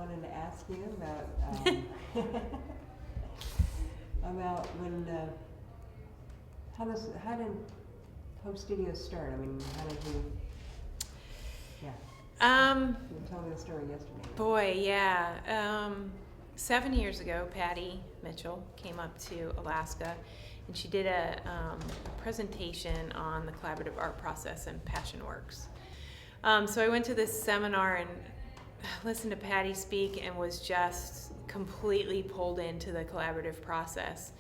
wanted to ask you about about when how did Home Studios start? I mean, how did you? Yeah. You were telling me the story yesterday. Boy, yeah. 7 years ago, Patty Mitchell came up to Alaska, and she did a presentation on the collaborative art process and Passion Works. So I went to this seminar and listened to Patty speak and was just completely pulled into the collaborative process.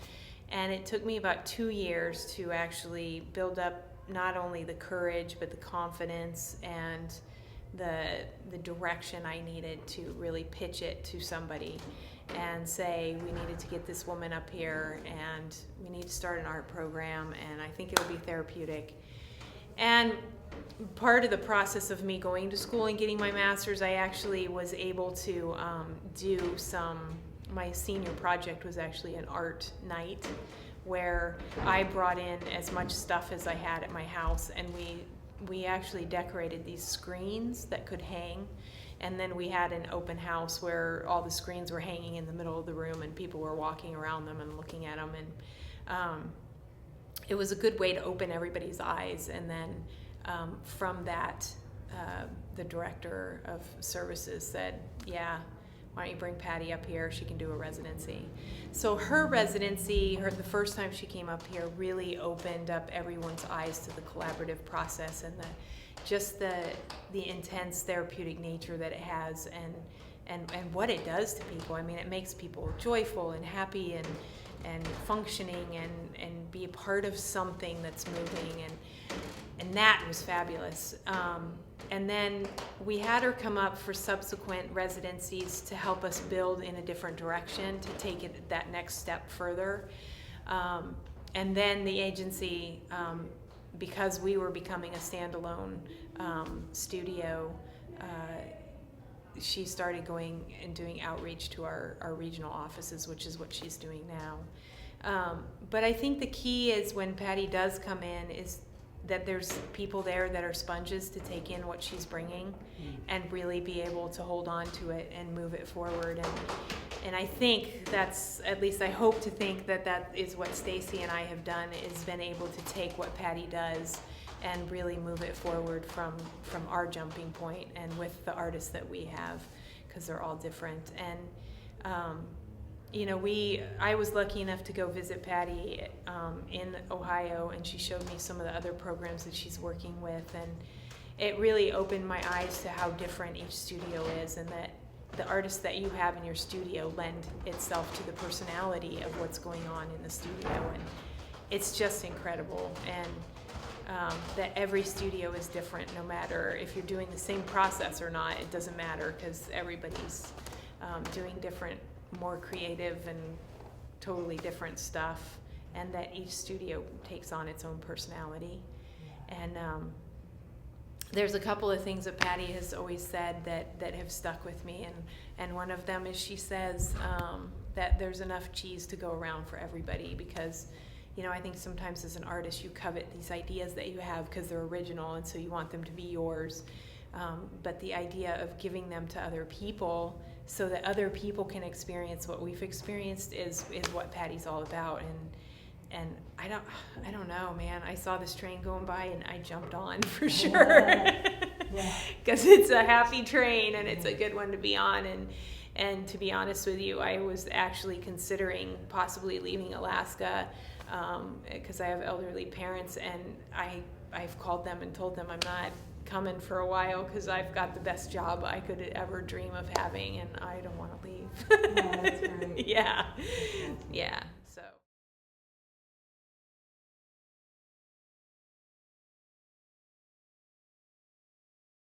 And it took me about 2 years to actually build up not only the courage, but the confidence and the direction I needed to really pitch it to somebody and say, we needed to get this woman up here and we need to start an art program and I think it'll be therapeutic. And part of the process of me going to school and getting my master's, I actually was able to do my senior project was actually an art night where I brought in as much stuff as I had at my house, and we actually decorated these screens that could hang, and then we had an open house where all the screens were hanging in the middle of the room and people were walking around them and looking at them, and it was a good way to open everybody's eyes. And then from that, the director of services said, yeah, why don't you bring Patty up here? She can do a residency. So her residency, the first time she came up here, really opened up everyone's eyes to the collaborative process and the intense therapeutic nature that it has and what it does to people. I mean, it makes people joyful and happy and functioning and be a part of something that's moving, and that was fabulous. And then we had her come up for subsequent residencies to help us build in a different direction, to take it that next step further. And then the agency, because we were becoming a standalone studio, she started going and doing outreach to our regional offices, which is what she's doing now. But I think the key is when Patty does come in is that there's people there that are sponges to take in what she's bringing and really be able to hold on to it and move it forward. And I think that's, at least I hope to think that is what Stacy and I have done, is been able to take what Patty does and really move it forward from our jumping point and with the artists that we have, because they're all different. And I was lucky enough to go visit Patty in Ohio, and she showed me some of the other programs that she's working with, and it really opened my eyes to how different each studio is, and that the artists that you have in your studio lend itself to the personality of what's going on in the studio, and it's just incredible. And that every studio is different, no matter if you're doing the same process or not. It doesn't matter, because everybody's doing different, more creative and totally different stuff, and that each studio takes on its own personality. And there's a couple of things that Patty has always said that have stuck with me, and one of them is she says that there's enough cheese to go around for everybody, because I think sometimes as an artist you covet these ideas that you have because they're original, and so you want them to be yours. But the idea of giving them to other people so that other people can experience what we've experienced is what Patty's all about. And I don't know, man. I saw this train going by and I jumped on for sure, because it's a happy train and it's a good one to be on. And to be honest with you, I was actually considering possibly leaving Alaska because I have elderly parents, and I've called them and told them I'm not coming for a while because I've got the best job I could ever dream of having, and I don't want to leave. Yeah, that's great. Yeah.